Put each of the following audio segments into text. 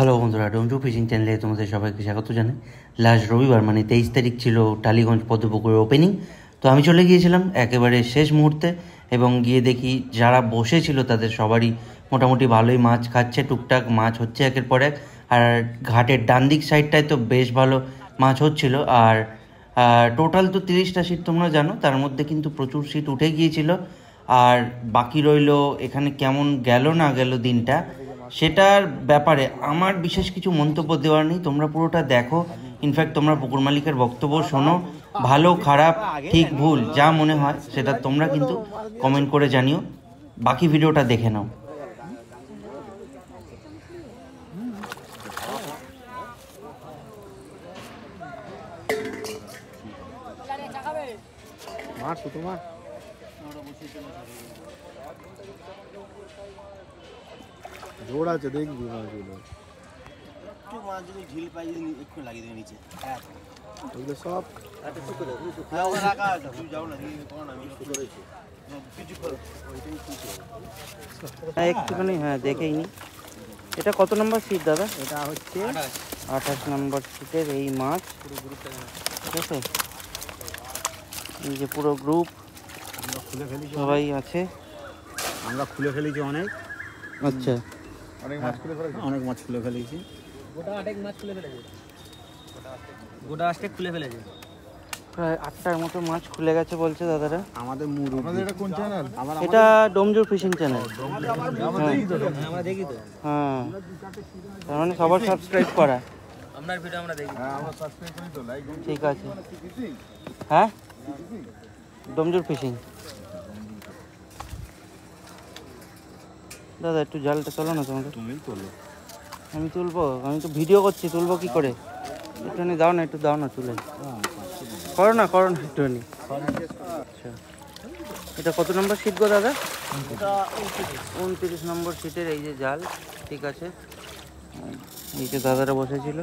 Hello বন্ধুরা, ডোমজু fishing চ্যানেলে তোমাদের সবাইকে স্বাগত জানাই। লাস্ট রবিবার মানে 23 তারিখ ছিল টালিগঞ্জ পদ্মপুকুরের ওপেনিং। তো আমি চলে গিয়েছিলাম একেবারে শেষ মুহূর্তে এবং গিয়ে দেখি যারা বসেছিল তাদের সবারই মোটামুটি ভালোই মাছ খাচ্ছে, টুকটাক মাছ হচ্ছে একের পর এক। আর ঘাটের ডান দিক সাইডটায় তো বেশ ভালো মাছ হচ্ছিল। আর টোটাল তো 30টা সিট তোমরা জানো, তার মধ্যে কিন্তু প্রচুর সিট উঠে গিয়েছিল। আর বাকি রইল এখানে কেমন গেল না গেল দিনটা, সেটার ব্যাপারে আমার বিশেষ কিছু মন্তব্য দেওয়ার নেই। তোমরা পুরোটা দেখো, ইনফ্যাক্ট তোমরা পুকুর মালিকের বক্তব্য শোনো, ভালো খারাপ ঠিক ভুল যা মনে হয় সেটা তোমরা কিন্তু কমেন্ট করে জানিও। বাকি ভিডিওটা দেখে নাও। জোড়া আছে দেখবি মাছগুলো, মাছগুলো ঝিল পাই একটু লাগিয়ে দেবে নিচে ওগুলো সব একটুখানি দেখেই নি। এটা কত নম্বর সিট দাদা? এটা হচ্ছে 28 নম্বর সিটের এই মাছ, ঠিক আছে? এই যে পুরো গ্রুপ খুলে ফেলেছি, সবাই আছে। আমরা খুলে ফেলেছি অনেক। আচ্ছা, অনেক মাছ খুলে ফেলেছি, অনেক মাছ খুলে ফেলেছি, গোটা আটেক মাছ খুলে ফেলেছে, গোটা আটেক খুলে ফেলেছে। প্রায় 8টার মতো মাছ খুলে গেছে বলছে দাদারা। আমাদের এটা কোন চ্যানেল? এটা ডোমজুর ফিশিং চ্যানেল। আমরা দেখি তো, হ্যাঁ, তার মানে সবার সাবস্ক্রাইব করা। আপনার ভিডিও আমরা দেখি। হ্যাঁ আমরা সাবস্ক্রাইব করি তো, লাইক ঠিক আছে। হ্যাঁ, ডোমজুর ফিশিং। দাদা একটু জালটা চলো না তোমাকে। তুমিই তোলো। আমি তুলবো? আমি তো ভিডিও করছি, তুলবো কি করে? একটুখানি দাও না, একটু দাও না তুলে। করো না একটুখানি। আচ্ছা, এটা কত নম্বর সিট গো দাদা? 29 নম্বর সিটের এই যে জাল, ঠিক আছে। এই যে দাদারা বসেছিল।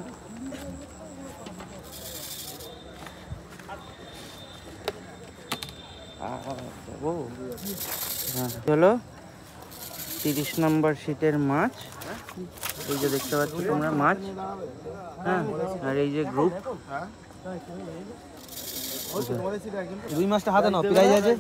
হ্যাঁ, চলো 30 নম্বর সিটের মাছ, এই যে দেখতে পাচ্ছ তোমরা মাছ। হ্যাঁ, আর এই যে গ্রুপ। দুই মাছটা হাতে নাও, প্রাইজ আছে।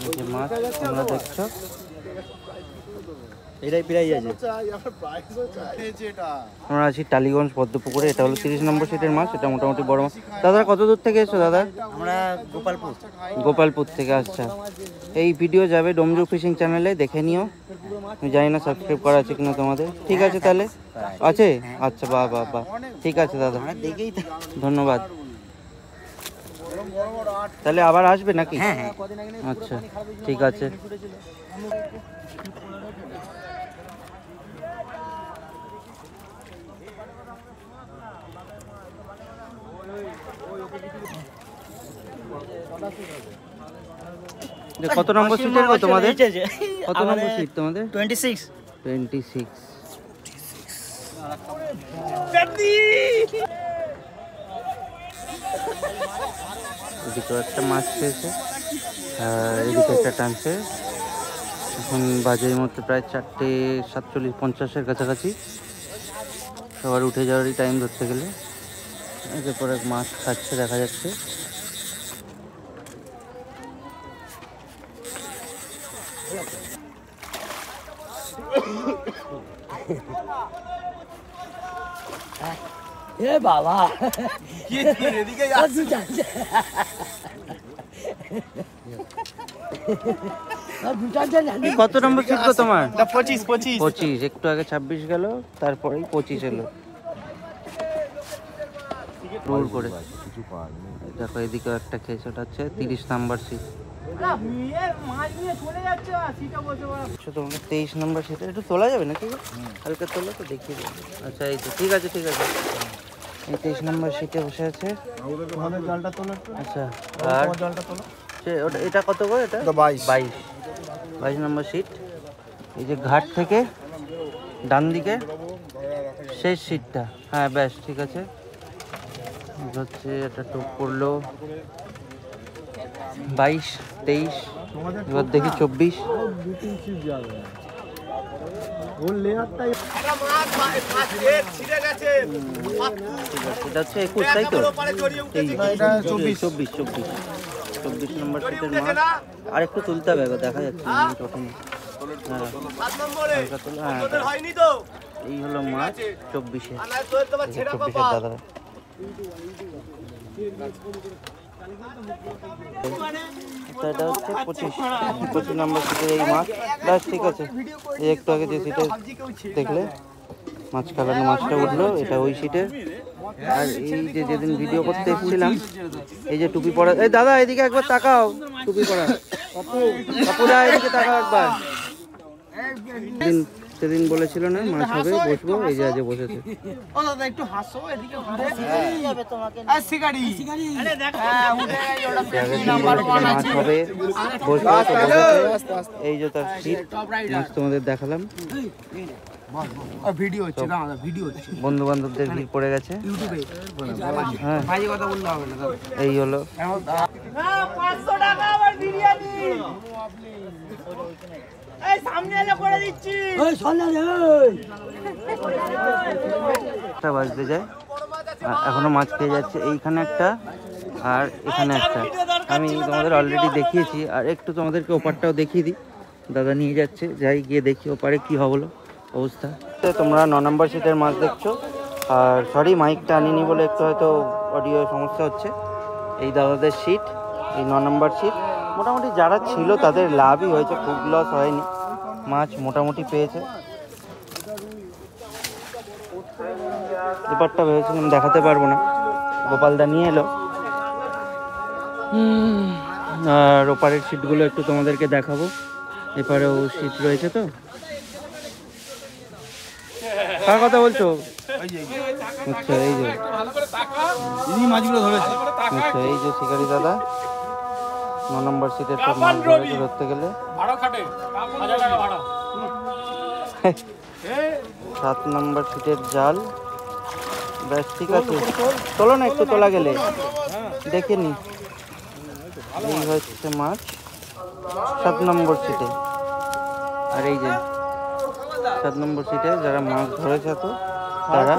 এই যে মাছ তোমরা দেখছো, এটাই প্রাইজ আছে। আমরা আছি টালিগঞ্জ পদ্মপুকুরে। এটা হলো 30 নম্বর সিটের মাছ। এটা মোটামুটি বড় মাছ। দাদা কত দূর থেকে এসছো দাদা? আমরা গোপালপুর থেকে। আচ্ছা, এই ভিডিও যাবে ডোমজু ফিশিং চ্যানেলে, দেখে নিও। আমি জানি না সাবস্ক্রাইব করা আছে কিনা তোমাদের। ঠিক আছে তাহলে, আছে? আচ্ছা, বাহ বাহ বাহ, ঠিক আছে দাদা, ধন্যবাদ। তাহলে আবার আসবে নাকি? আচ্ছা, ঠিক আছে। কত নম্বর সিটের গো তোমাদের? কত নম্বর সিট তোমাদের? 26। 26। এদিকে একটা মাছ পেয়েছে, এদিকে একটা টানছে। এখন বাজে মতো প্রায় 4:47-50 কাছাকাছি। সবার উঠে যাওয়ারই টাইম ধরতে গেলে। এরপর এক মাছ খাচ্ছে দেখা যাচ্ছে। এ বাবা, কত নম্বর সিট গো তোমার? 25। একটু আগে 26 গেল, তারপরেই 25 এলো রোল করে। দেখো এদিকে একটা খেয়েছে, ওটা হচ্ছে 30 নম্বর সিট। তোমাকে 23 নম্বর সিটে একটু তোলা যাবে নাকি? হালকা তোলা তো দেখিয়ে দেবো। আচ্ছা, এই তো ঠিক আছে ঠিক আছে। এই 23 নম্বর সিটে বসে আছে। আচ্ছা, আর এটা কত গো? এটা 22 নম্বর সিট। এই যে ঘাট থেকে ডান দিকে শেষ সিটটা। হ্যাঁ বেশ, ঠিক আছে। হচ্ছে এটা টোপ পড়লো। 22, 23, এবার দেখি 24। দু তিন চিপ যাবে ওর লেয়ারটাই এটা হচ্ছে 21, তাই তো? এই 24 নম্বর সিটের মাছ। আর একটু তুলতে হবে, দেখা যাচ্ছে না, ওঠেনি। হ্যাঁ, হালকা তোলা, হ্যাঁ। এই হলো মাছ 24-এ, 24-এর দাদারা। এটা হচ্ছে 25 নম্বর সিটের এই মাছ। ব্যাস ঠিক আছে, এই একটু আগে যে সিটে দেখলে মাছ খালানো মাছটা উঠলো, এটা ওই সিটের। আর এই যে যেদিন ভিডিও করতে এসেছিলাম, এই যে টুপি পরা, এই দাদা এদিকে একবার তাকাও, টুপি পরা কাপুরা, এদিকে তাকাও একবার। সেদিন বলেছিল না মাছ হবে, বসবো, এই যে আজ বসেছে। মাছ হবে, বসবো, এই যে তার সিট, মাছ তোমাদের দেখালাম। ভিডিও হচ্ছে না, ভিডিও হচ্ছে, বন্ধু বান্ধবদের ভিড় পড়ে গেছে ইউটিউবে। হ্যাঁ, বাজে কথা বললে হবে না। এই হলো 500 টাকা আবার বিরিয়ানি, এই সামনে এলে করে দিচ্ছি। একটা বাজতে যায়, এখনো মাছ খেয়ে যাচ্ছে। এইখানে একটা আর এখানে একটা, আমি তোমাদের অলরেডি দেখিয়েছি। আর একটু তোমাদেরকে ওপারটাও দেখিয়ে দিই। দাদা নিয়ে যাচ্ছে, যাই গিয়ে দেখি ওপারে কি হলো অবস্থা। তোমরা 9 নম্বর সিটের মাছ দেখছো। আর সরি, মাইকটা আনিনি বলে একটু হয়তো অডিও সমস্যা হচ্ছে। এই দাদাদের সিট, এই 9 নম্বর সিট। মোটামুটি যারা ছিল তাদের লাভই হয়েছে, খুব লস হয়নি, মাছ মোটামুটি পেয়েছে। এবারটা ভেবেছিলাম দেখাতে পারবো না, গোপালদা নিয়ে এলো। আর ওপারের সিটগুলো একটু তোমাদেরকে দেখাবো। এপারেও সিট রয়েছে। তো কার কথা বলছো? আচ্ছা, এই যে মাছগুলো ধরেছে। আচ্ছা, এই যে শিকারি দাদা 9 নম্বর সিটের সব মাছ ধরেছে ধরতে গেলে। 7 নম্বর সিটের জাল। ব্যাস ঠিক আছে, চলো না একটু তোলা গেলে দেখে নি। এই হচ্ছে মাছ 7 নম্বর সিটে। আর এই যে 7 নম্বর সিটে যারা মাছ ধরেছে তো তারা,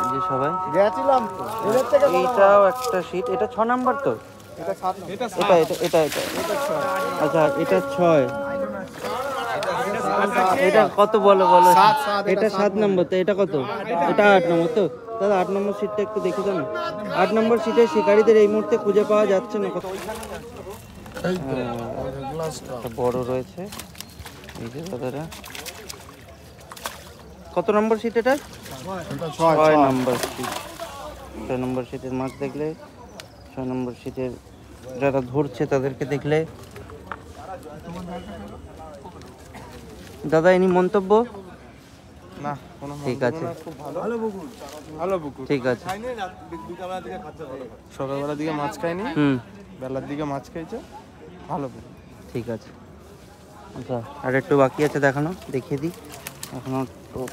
এই যে সবাই গেছিলাম তো এদের থেকে এইটাও একটা সিট। এটা 6 নম্বর তো? এটা 7 এটা এটা এটা এটা আচ্ছা, এটা 6। এটা কত বলো? এটা 7 নম্বর তো, এটা কত? এটা 8 নম্বর তো দাদা। 8 নম্বর সিটটা একটু দেখে দাও না। 8 নম্বর সিটে শিকারীদের এই মুহূর্তে খুঁজে পাওয়া যাচ্ছে না। একটা বড় রয়েছে, এই যে দাদারা। কত নম্বর সিট এটা? 6 নম্বর সিট। 6 নম্বর সিটের মাছ দেখলে, 6 নম্বর সিটের যারা ধরছে তাদেরকে দেখলে। দাদা এনি মন্তব্য? না কোনো ঠিক আছে, ভালো পুকুর ঠিক আছে। সকালবেলার দিকে মাছ খায়নি, বেলার দিকে মাছ খেয়েছে, ভালো পুকুর। ঠিক আছে। আচ্ছা, আর একটু বাকি আছে দেখানো, দেখিয়ে দিই। এখনো টোপ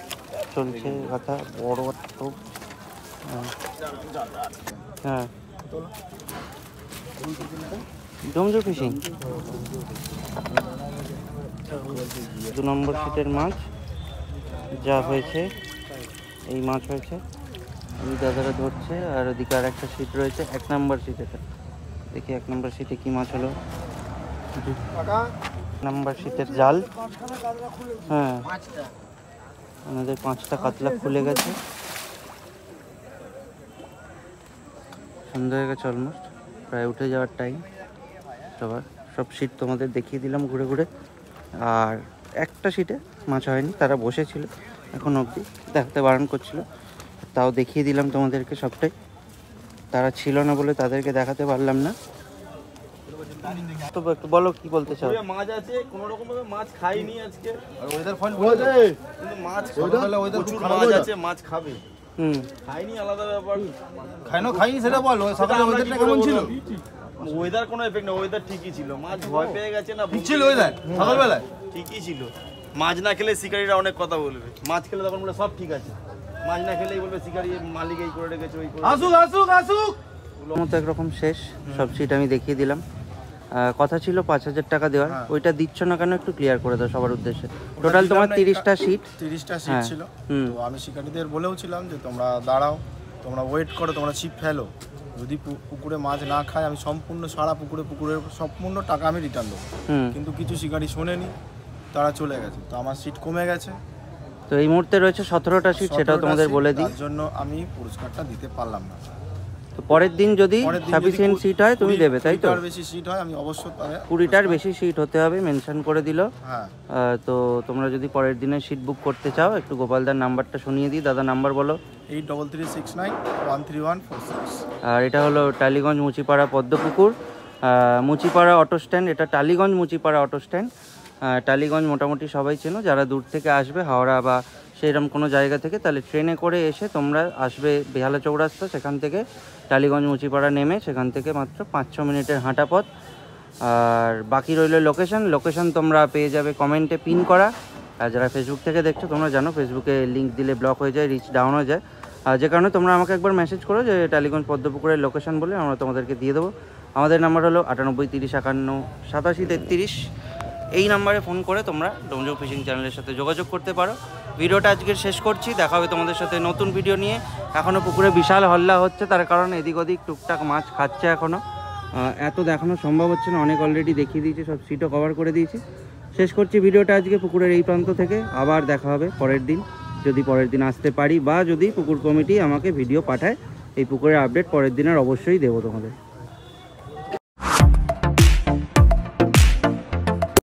চলছে কথা, বড় টোপ। হ্যাঁ, জমজো ফিশিং। 2 নম্বর সিটের মাছ যা হয়েছে, এই মাছ হয়েছে, এই দাদারা ধরছে। আর ওদিকে আর একটা সিট রয়েছে 1 নম্বর সিটে। দেখি 1 নম্বর সিটে কি মাছ হলো। 1 নম্বর সিটের জাল। হ্যাঁ, আমাদের 5টা কাতলা খুলে গেছে। সন্ধ্যা হয়ে গেছে অলমোস্ট, প্রায় উঠে যাওয়ার টাইম সবার। সব সিট তোমাদের দেখিয়ে দিলাম ঘুরে ঘুরে। আর একটা সিটে মাছ হয়নি, তারা বসেছিল এখন অবধি, দেখাতে বারণ করছিল, তাও দেখিয়ে দিলাম তোমাদেরকে সবটাই। তারা ছিল না বলে তাদেরকে দেখাতে পারলাম না। তো একটু বলো কি বলতে চাও? মাছ আছে, কোনো রকম ভাবে মাছ খাইনি আজকে। আর ওয়েদার ফল ওদের কিন্তু মাছ সকালবেলা ওয়েদার খুব মাছ আছে, মাছ খাবে। খাইনি আলাদা ব্যাপার। খাইনি সেটা বল, সকালে ওয়েদারটা কেমন ছিল? ওয়েদার কোনো এফেক্ট না, ওয়েদার ঠিকই ছিল। মাছ ভয় পেয়ে গেছে না, ঠিক ছিল ওয়েদার সকালবেলায়? ঠিকই ছিল। মাছ না খেলে শিকারীরা অনেক কথা বলবে, মাছ খেলে তখন বলে সব ঠিক আছে। মাছ না খেলেই বলবে শিকারী মালিক এই করে রেখেছে, ওই করে। আসুক আসুক আসুক। মতো একরকম শেষ, সব সিট আমি দেখিয়ে দিলাম। কথা ছিল 5,000 টাকা দেওয়ার, হ্যাঁ। ওইটা দিচ্ছ না কেন একটু ক্লিয়ার করে দাও সবার উদ্দেশ্যে। টোটাল তোমার 30টা সিট। 30টা সিট হ্যাঁ। ছিল। হুম। তো আমি শিকারীদের বলেও ছিলাম যে তোমরা দাঁড়াও, তোমরা ওয়েট করো, তোমরা ছিপ ফেলো, যদি পুকুরে মাছ না খায় আমি সম্পূর্ণ সারা পুকুরের সম্পূর্ণ টাকা আমি রিটার্ন দেবো। হুম। কিন্তু কিছু শিকারী শোনেনি, তারা চলে গেছে, তো আমার সিট কমে গেছে। তো এই মুহূর্তে রয়েছে 17টা সিট, সেটাও 17টা তোমাদের সিট, বলে দিই। তার জন্য আমি পুরস্কারটা দিতে পারলাম না। তো পরের দিন যদি সাফিসিয়েন্ট সিট হয় তুমি দেবে, তাই তো? 20টার বেশি সিট হয় আমি অবশ্যই 20টার বেশি সিট হতে হবে, মেনশন করে দিল। হ্যাঁ। তো তোমরা যদি পরের দিনে সিট বুক করতে চাও, একটু গোপালদার নাম্বারটা শুনিয়ে দিই। দাদা নাম্বার বলো। 8339134146। আর এটা হলো টালিগঞ্জ মুচিপাড়া পদ্মপুকুর, মুচিপাড়া অটো স্ট্যান্ড। এটা টালিগঞ্জ মুচিপাড়া অটো স্ট্যান্ড। টালিগঞ্জ মোটামুটি সবাই চেনো, যারা দূর থেকে আসবে হাওড়া বা সেরকম কোনো জায়গা থেকে, তাহলে ট্রেনে করে এসে তোমরা আসবে বেহালা চৌরাস্তা, সেখান থেকে টালিগঞ্জ মুচিপাড়া নেমে সেখান থেকে মাত্র 5-6 মিনিটের হাঁটা পথ। আর বাকি রইল লোকেশন তোমরা পেয়ে যাবে কমেন্টে পিন করা। আর যারা ফেসবুক থেকে দেখছো তোমরা জানো ফেসবুকে লিঙ্ক দিলে ব্লক হয়ে যায়, রিচ ডাউন হয়ে যায়। আর যে কারণে তোমরা আমাকে একবার মেসেজ করো যে টালিগঞ্জ পদ্মপুকুরের লোকেশন বলে, আমরা তোমাদেরকে দিয়ে দেবো। আমাদের নাম্বার হলো 98 30 51 87 33। এই নাম্বারে ফোন করে তোমরা ডোমজৌ ফিশিং চ্যানেলের সাথে যোগাযোগ করতে পারো। ভিডিওটা আজকে শেষ করছি, দেখা হবে তোমাদের সাথে নতুন ভিডিও নিয়ে। এখনও পুকুরে বিশাল হল্লা হচ্ছে, তার কারণ এদিক ওদিক টুকটাক মাছ খাচ্ছে এখনও। এত দেখানো সম্ভব হচ্ছে না, অনেক অলরেডি দেখিয়ে দিয়েছি, সব সিটও কভার করে দিয়েছি। শেষ করছি ভিডিওটা আজকে পুকুরের এই প্রান্ত থেকে। আবার দেখা হবে পরের দিন, যদি পরের দিন আসতে পারি বা যদি পুকুর কমিটি আমাকে ভিডিও পাঠায়। এই পুকুরের আপডেট পরের দিনের অবশ্যই দেবো তোমাদের।